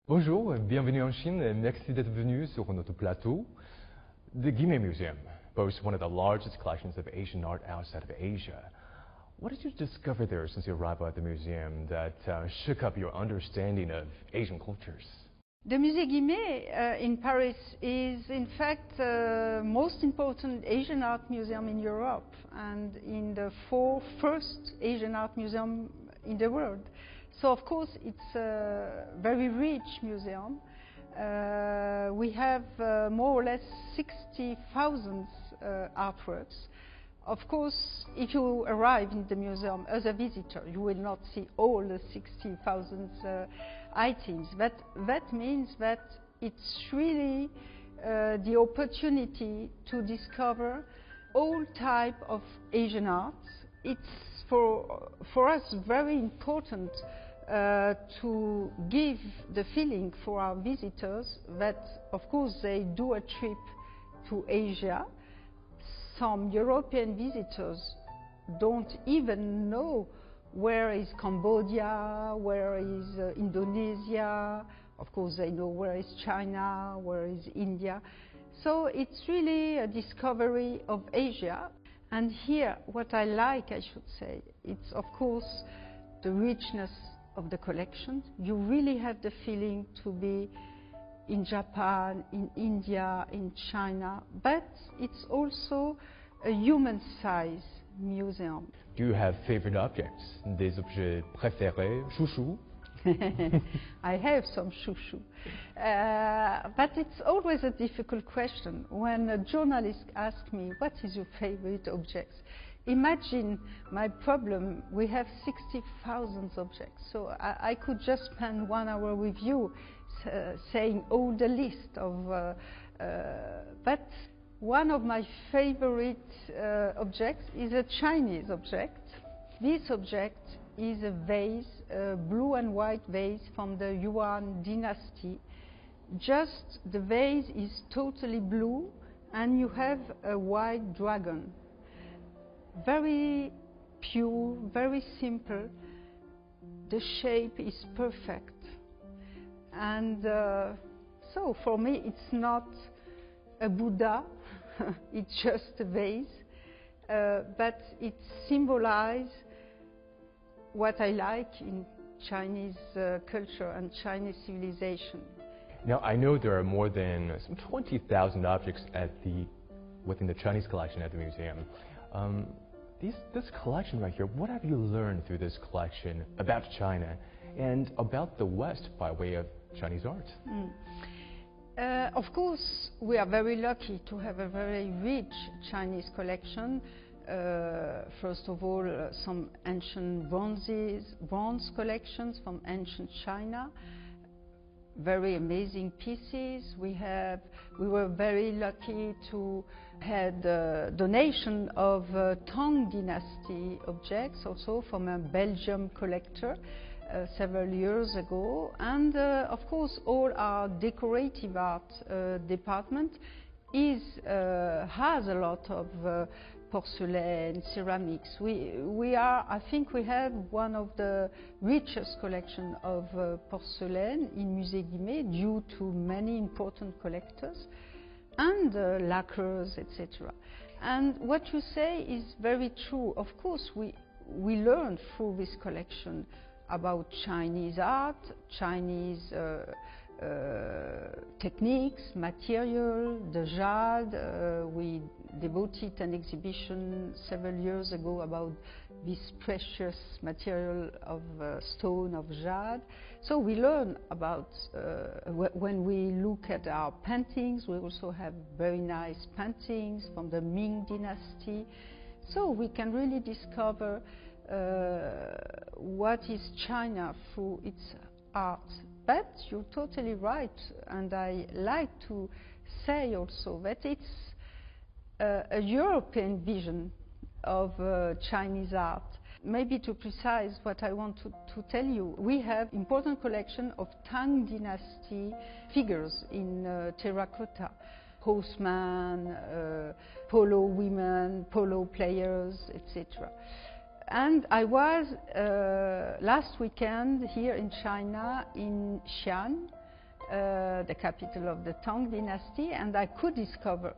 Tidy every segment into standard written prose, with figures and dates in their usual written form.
Bonjour, bienvenue en Chine et merci d'être venu sur notre plateau. The Guimet Museum boasts one of the largest collections of Asian art outside of Asia. What did you discover there since your arrival at the museum that shook up your understanding of Asian cultures? The Musée Guimet in Paris is in fact the most important Asian art museum in Europe and in the first Asian art museum in the world. So of course it's a very rich museum. We have more or less 60,000 artworks. Of course, if you arrive in the museum as a visitor, you will not see all the 60,000 items, but that means that it's really the opportunity to discover all type of Asian art. It's for us very important to give the feeling for our visitors that of course they do a trip to Asia. Some European visitors don't even know where is Cambodia, where is Indonesia. Of course they know where is China, where is India. So it's really a discovery of Asia. And here what I like, I should say, it's of course the richness of the collection. You really have the feeling to be in Japan, in India, in China, but it's also a human-size museum. Do you have favorite objects? Des objets préférés, chouchou? I have some chouchou. But it's always a difficult question when a journalist asks me, what is your favorite object? Imagine my problem, we have 60,000 objects, so I could just spend 1 hour with you saying all the list of, but one of my favorite objects is a Chinese object. This object is a vase, a blue and white vase from the Yuan dynasty. Just the vase is totally blue and you have a white dragon. Very pure, very simple. The shape is perfect. And so for me it's not a Buddha, it's just a vase, but it symbolizes what I like in Chinese culture and Chinese civilization. Now I know there are more than some 20,000 objects within the Chinese collection at the museum. This collection right here, what have you learned through this collection about China and about the West by way of Chinese art? Of course, we are very lucky to have a very rich Chinese collection. First of all, some ancient bronze collections from ancient China. Very amazing pieces. We were very lucky to have the donation of Tang Dynasty objects, also from a Belgian collector several years ago. And of course, all our decorative art department has a lot of porcelain, ceramics. I think we have one of the richest collection of porcelain in Musée Guimet due to many important collectors and lacquers, etc. And what you say is very true. Of course, we learn through this collection about Chinese art, Chinese techniques, material, the jade. We devoted an exhibition several years ago about this precious material of stone of jade. So we learn about, when we look at our paintings, we also have very nice paintings from the Ming dynasty. So we can really discover what is China through its art. But you're totally right, and I like to say also that it's a European vision of Chinese art. Maybe to precise what I want to tell you, we have important collection of Tang Dynasty figures in terracotta. Horsemen, polo women, polo players, etc. And I was last weekend here in China, in Xi'an, the capital of the Tang dynasty, and I could discover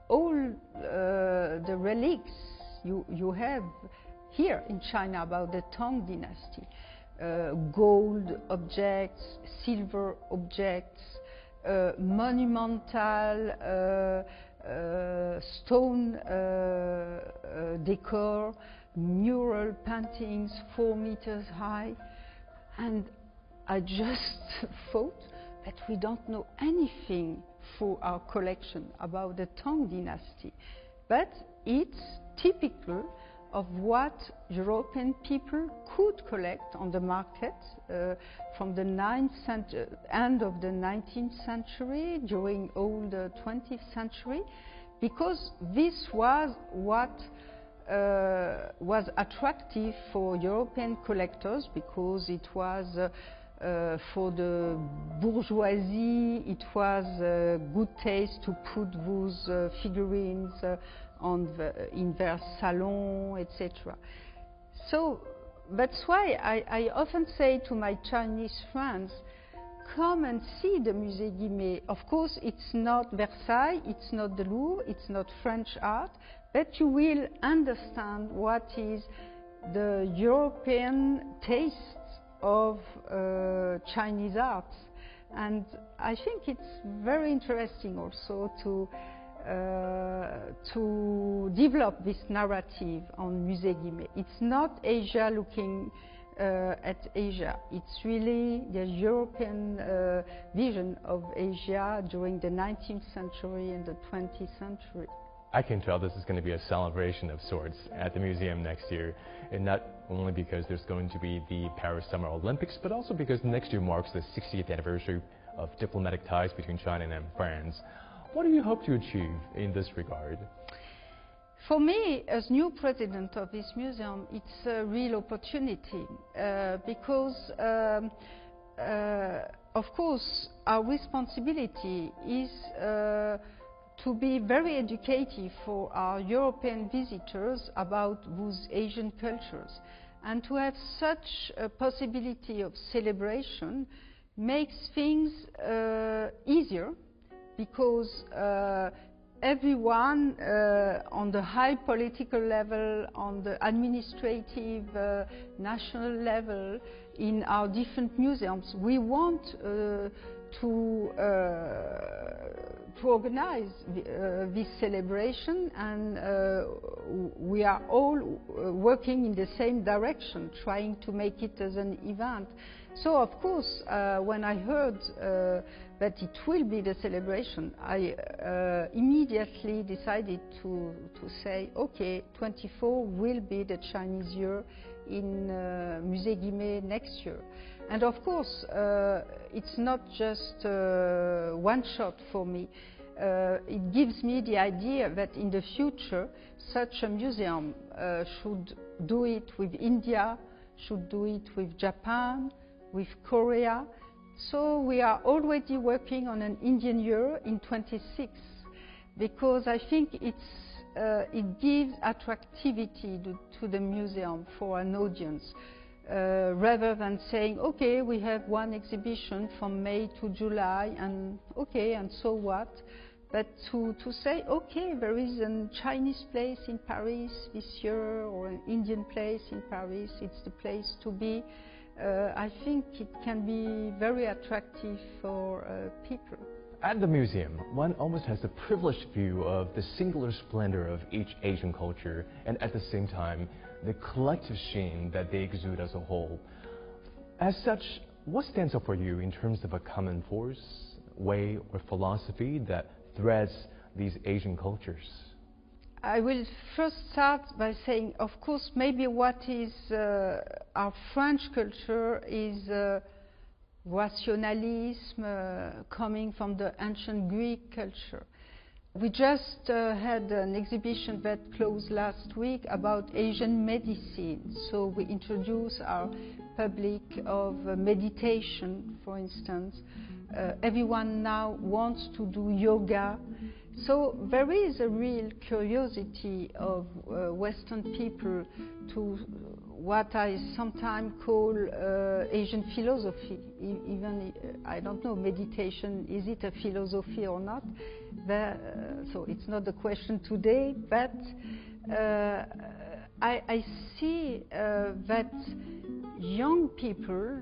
all the relics you have here in China about the Tang dynasty. Gold objects, silver objects, monumental stone decor, mural paintings 4 meters high, and I just thought that we don't know anything for our collection about the Tang dynasty, but it's typical of what European people could collect on the market from the end of the 19th century, during all the 20th century, because this was what was attractive for European collectors, because it was for the bourgeoisie, it was good taste to put those figurines in their salon, etc. So that's why I often say to my Chinese friends, come and see the Musée Guimet. Of course, it's not Versailles, it's not the Louvre, it's not French art, but you will understand what is the European taste of Chinese art. And I think it's very interesting also to develop this narrative on Musée Guimet. It's not Asia looking at Asia. It's really the European vision of Asia during the 19th century and the 20th century. I can tell this is going to be a celebration of sorts at the museum next year, and not only because there's going to be the Paris Summer Olympics, but also because next year marks the 60th anniversary of diplomatic ties between China and France. What do you hope to achieve in this regard? For me, as new president of this museum, it's a real opportunity because, of course, our responsibility is to be very educative for our European visitors about those Asian cultures. And to have such a possibility of celebration makes things easier, because everyone on the high political level, on the administrative national level, in our different museums, we want to organize this celebration, and we are all working in the same direction, trying to make it as an event. So of course, when I heard that it will be the celebration, I immediately decided to say, okay, 24 will be the Chinese year in Musée Guimet next year. And of course, it's not just one shot for me. It gives me the idea that in the future, such a museum should do it with India, should do it with Japan, with Korea. So we are already working on an Indian year in 26, because I think it gives attractivity to the museum for an audience. Rather than saying, okay, we have one exhibition from May to July, and okay, and so what? But to say, okay, there is a Chinese place in Paris this year, or an Indian place in Paris, it's the place to be. I think it can be very attractive for people. At the museum, one almost has a privileged view of the singular splendor of each Asian culture, and at the same time, the collective sheen that they exude as a whole. As such, what stands out for you in terms of a common force, way, or philosophy that threads these Asian cultures? I will first start by saying, of course, maybe what is our French culture is rationalism coming from the ancient Greek culture. We just had an exhibition that closed last week about Asian medicine. So we introduce our public of meditation, for instance. Everyone now wants to do yoga. So there is a real curiosity of Western people to what I sometimes call Asian philosophy. Even, I don't know, meditation, is it a philosophy or not? So it's not the question today, but I see that young people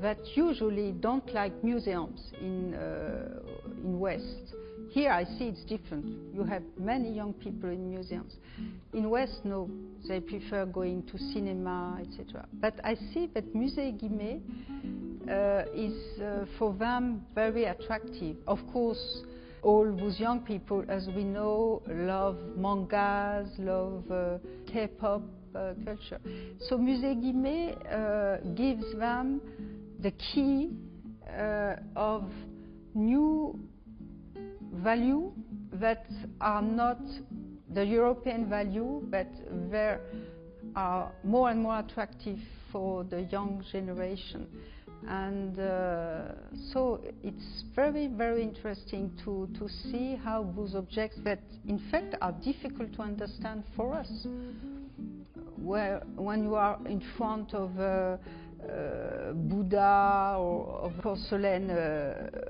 that usually don't like museums in West. Here I see it's different. You have many young people in museums. In West, no, they prefer going to cinema, etc. But I see that Musée Guimet is for them very attractive. Of course, all those young people, as we know, love mangas, love K-pop culture. So Musée Guimet gives them the key of new value that are not the European value, but they are more and more attractive for the young generation. And so it's very, very interesting to see how those objects that in fact are difficult to understand for us, where when you are in front of Buddha or of porcelain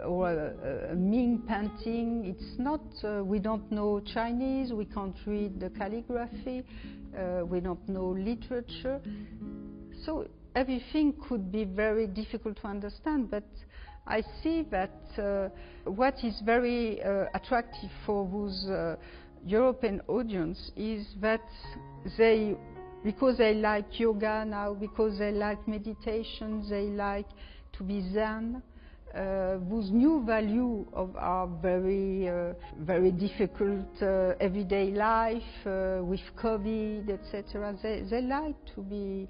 or a Ming painting, it's not, we don't know Chinese, we can't read the calligraphy, we don't know literature. So everything could be very difficult to understand, but I see that what is very attractive for those European audience is that they, because they like yoga now, because they like meditation, they like to be Zen, those new value of our very, very difficult everyday life with COVID, etc. They like to be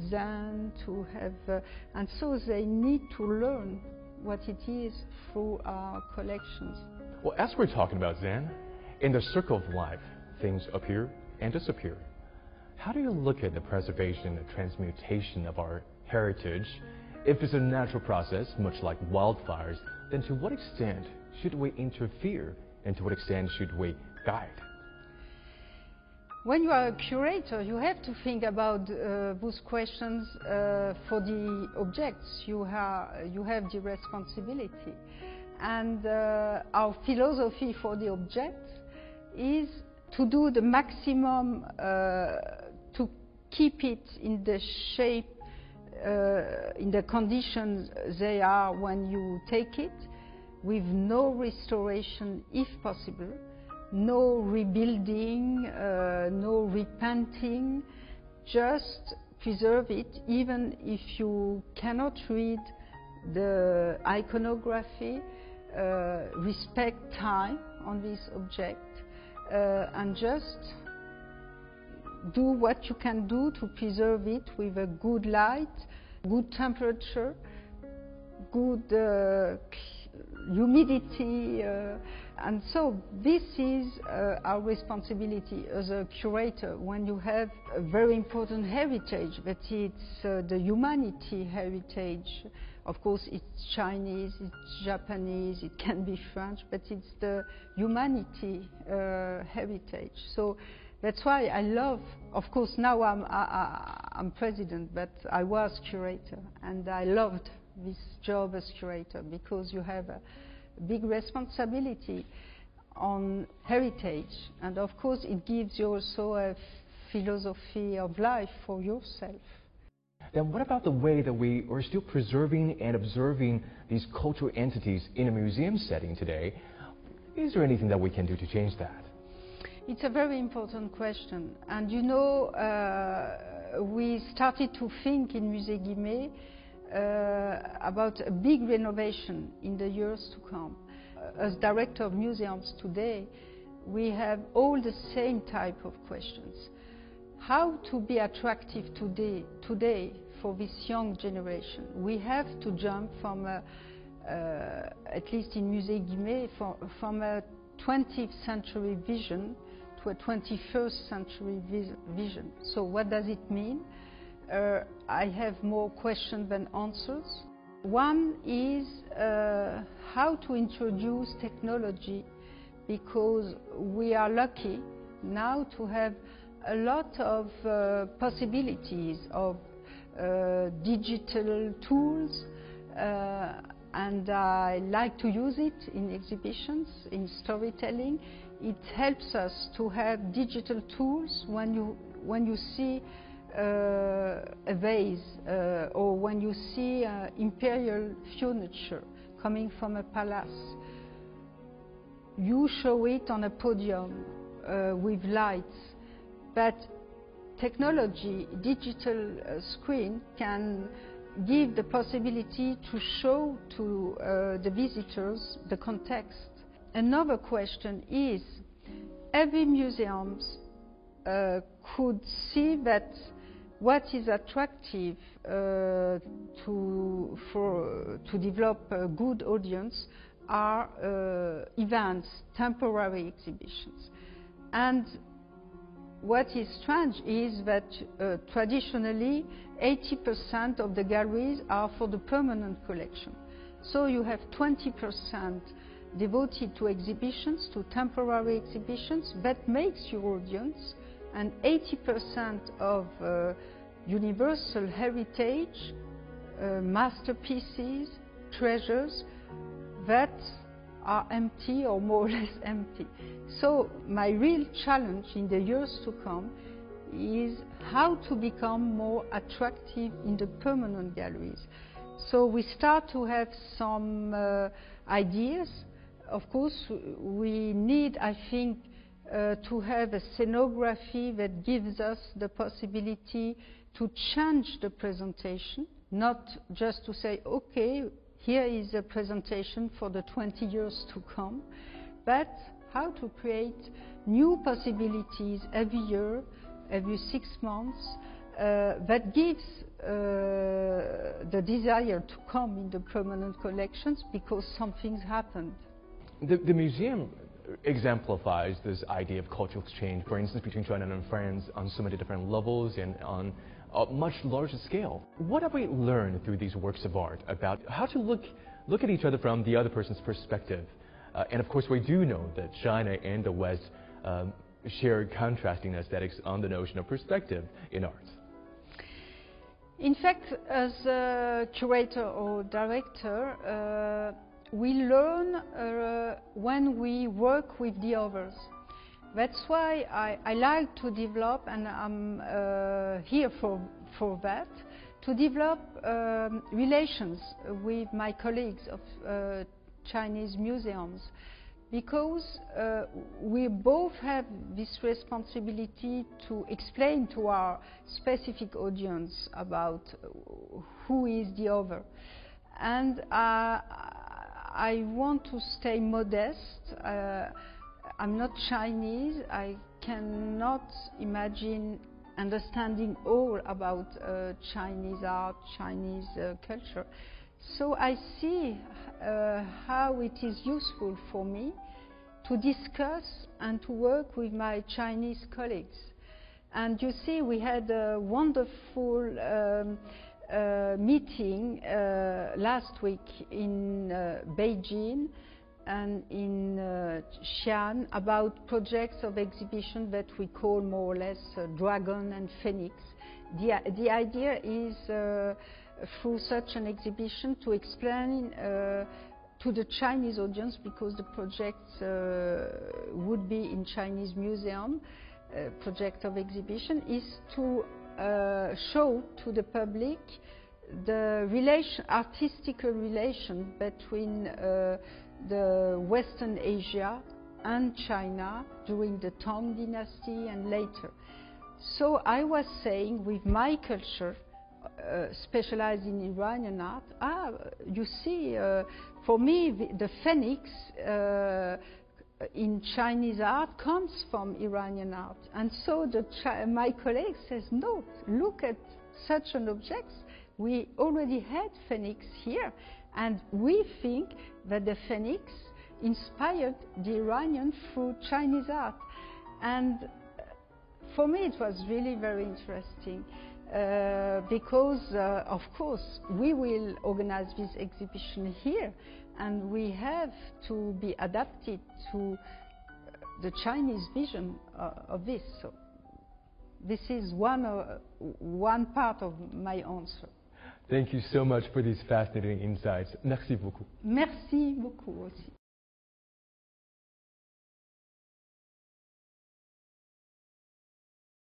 Zen, to have, and so they need to learn what it is through our collections. Well, as we're talking about Zen, in the circle of life, things appear and disappear. How do you look at the preservation and transmutation of our heritage? If it's a natural process, much like wildfires, then to what extent should we interfere, and to what extent should we guide? When you are a curator, you have to think about those questions for the objects. You have the responsibility. And our philosophy for the objects is to do the maximum to keep it in the shape, in the conditions they are when you take it, with no restoration if possible, no rebuilding, no repainting, just preserve it, even if you cannot read the iconography, respect time on this object, and just do what you can do to preserve it with a good light, good temperature, good humidity, and so this is our responsibility as a curator when you have a very important heritage, but it's the humanity heritage. Of course, it's Chinese, it's Japanese, it can be French, but it's the humanity heritage. So that's why I love, of course, now I'm president, but I was curator, and I loved this job as curator because you have a big responsibility on heritage, and of course it gives you also a philosophy of life for yourself. Then what about the way that we are still preserving and observing these cultural entities in a museum setting today? Is there anything that we can do to change that? It's a very important question, and you know, we started to think in Musée Guimet about a big renovation in the years to come. As director of museums today, we have all the same type of questions. How to be attractive today for this young generation? We have to jump from, at least in Musée Guimet, from a 20th century vision to a 21st century vision. So what does it mean? I have more questions than answers. One is how to introduce technology, because we are lucky now to have a lot of possibilities of digital tools, and I like to use it in exhibitions, in storytelling. It helps us to have digital tools when you see a vase or when you see imperial furniture coming from a palace. You show it on a podium with lights, but technology, digital screen can give the possibility to show to the visitors the context. Another question is, every museum could see that what is attractive to develop a good audience are events, temporary exhibitions. And what is strange is that traditionally 80% of the galleries are for the permanent collection. So you have 20% devoted to exhibitions, to temporary exhibitions, that makes your audience, and 80% of universal heritage, masterpieces, treasures that are empty or more or less empty. So my real challenge in the years to come is how to become more attractive in the permanent galleries. So we start to have some ideas. Of course, we need, I think, to have a scenography that gives us the possibility to change the presentation, not just to say, okay, here is a presentation for the 20 years to come, but how to create new possibilities every year, every 6 months, that gives the desire to come in the permanent collections because something's happened. The museum exemplifies this idea of cultural exchange, for instance, between China and France on so many different levels and on a much larger scale. What have we learned through these works of art about how to look at each other from the other person's perspective? And of course, we do know that China and the West share contrasting aesthetics on the notion of perspective in art. In fact, as a curator or director, we learn when we work with the others. That's why I like to develop, and I'm here for that, to develop relations with my colleagues of Chinese museums, because we both have this responsibility to explain to our specific audience about who is the other. And I want to stay modest. I'm not Chinese. I cannot imagine understanding all about Chinese art, Chinese culture. So I see how it is useful for me to discuss and to work with my Chinese colleagues. And you see, we had a wonderful meeting last week in Beijing and in Xi'an about projects of exhibition that we call more or less Dragon and Phoenix. The idea is through such an exhibition to explain to the Chinese audience, because the projects would be in Chinese museum, project of exhibition, is to show to the public the artistical relation between the Western Asia and China during the Tang Dynasty and later. So I was saying, with my culture, specialized in Iranian art, you see, for me, the phoenix in Chinese art comes from Iranian art. And so my colleague says, no, look at such an object. We already had phoenix here, and we think that the phoenix inspired the Iranian through Chinese art. And for me it was really very interesting, because of course we will organize this exhibition here, and we have to be adapted to the Chinese vision of this. So this is one part of my answer. Thank you so much for these fascinating insights. Merci beaucoup. Merci beaucoup aussi.